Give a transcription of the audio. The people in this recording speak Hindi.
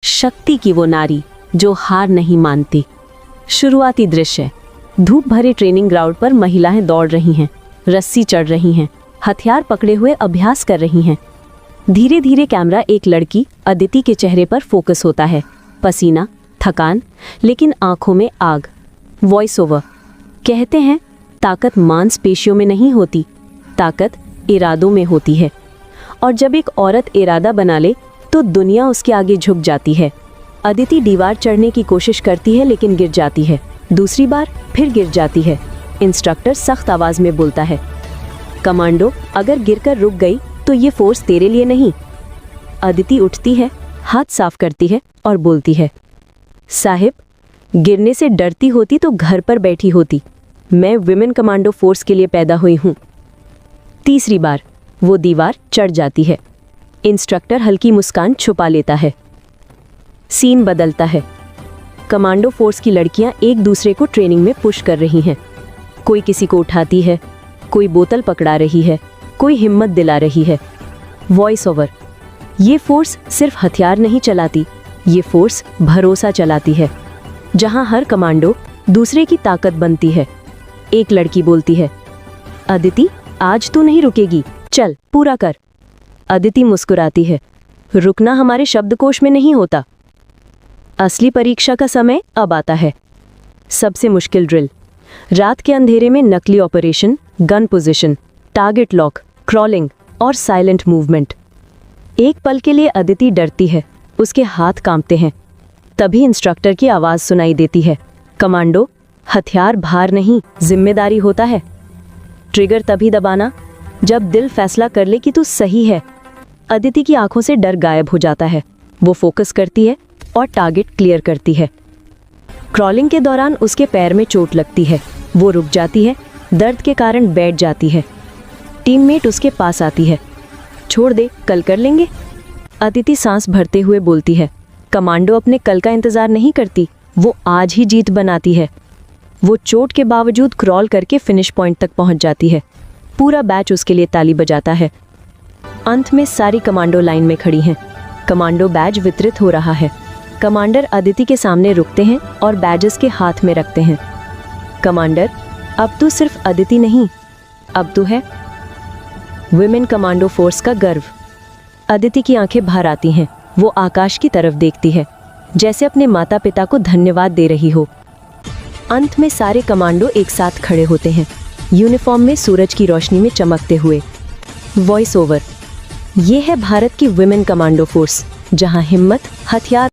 शक्ति की वो नारी जो हार नहीं मानती। शुरुआती दृश्य। धूप भरे ट्रेनिंग ग्राउंड पर महिलाएं दौड़ रही हैं, रस्सी चढ़ रही हैं, हथियार पकड़े हुए अभ्यास कर रही हैं। धीरे धीरे कैमरा एक लड़की अदिति के चेहरे पर फोकस होता है। पसीना, थकान, लेकिन आंखों में आग। Voice over. कहते हैं ताकत मांसपेशियों में नहीं होती, ताकत इरादों में होती है। और जब एक औरत इरादा बना ले तो दुनिया उसके आगे झुक जाती है। अदिति दीवार चढ़ने की कोशिश करती है लेकिन गिर जाती है। दूसरी बार फिर गिर जाती है। इंस्ट्रक्टर सख्त आवाज में बोलता है, कमांडो, अगर गिरकर रुक गई तो ये फोर्स तेरे लिए नहीं। अदिति उठती है, हाथ साफ करती है और बोलती है, साहिब, गिरने से डरती होती तो घर पर बैठी होती। मैं विमेन कमांडो फोर्स के लिए पैदा हुई हूँ। तीसरी बार वो दीवार चढ़ जाती है। इंस्ट्रक्टर हल्की मुस्कान छुपा लेता है। सीन बदलता है। कमांडो फोर्स की लड़कियां एक दूसरे को ट्रेनिंग में पुश कर रही हैं। कोई किसी को उठाती है, कोई बोतल पकड़ा रही है, कोई हिम्मत दिला रही है। Voice over. ये फोर्स सिर्फ हथियार नहीं चलाती, ये फोर्स भरोसा चलाती है, जहां हर कमांडो दूसरे की ताकत बनती है। एक लड़की बोलती है, अदिति, आज तू नहीं रुकेगी, चल पूरा कर। अदिति मुस्कुराती है, रुकना हमारे शब्दकोश में नहीं होता। असली परीक्षा का समय अब आता है। सबसे मुश्किल ड्रिल। रात के अंधेरे में नकली operation, gun position, target lock, crawling और साइलेंट मूवमेंट। एक पल के लिए अदिति डरती है, उसके हाथ कांपते हैं। तभी इंस्ट्रक्टर की आवाज सुनाई देती है, कमांडो, हथियार भार नहीं, जिम्मेदारी होता है। ट्रिगर तभी दबाना जब दिल फैसला कर ले कि तू सही है। अदिति की आंखों से डर गायब हो जाता है। वो फोकस करती है और टारगेट क्लियर करती है। क्रॉलिंग के दौरान उसके पैर में चोट लगती है। वो रुक जाती है, दर्द के कारण बैठ जाती है। टीममेट उसके पास आती है, छोड़ दे, कल कर लेंगे। अदिति सांस भरते हुए बोलती है, कमांडो अपने कल का इंतजार नहीं करती, वो आज ही जीत बनाती है। वो चोट के बावजूद क्रॉल करके फिनिश पॉइंट तक पहुंच जाती है। पूरा बैच उसके लिए ताली बजाता है। अंत में सारी कमांडो लाइन में खड़ी हैं। कमांडो बैज वितरित हो रहा है। कमांडर अदिति के सामने रुकते हैं और बैजेस के हाथ में रखते हैं। कमांडर, अब तू सिर्फ अदिति नहीं, अब तू है विमेन कमांडो फोर्स का गर्व। अदिति की आंखें भर आती हैं। वो आकाश की तरफ देखती है, जैसे अपने माता पिता को धन्यवाद दे रही हो। अंत में सारे कमांडो एक साथ खड़े होते हैं, यूनिफॉर्म में सूरज की रोशनी में चमकते हुए। Voice over. ये है भारत की विमेन कमांडो फोर्स, जहां हिम्मत, हथियार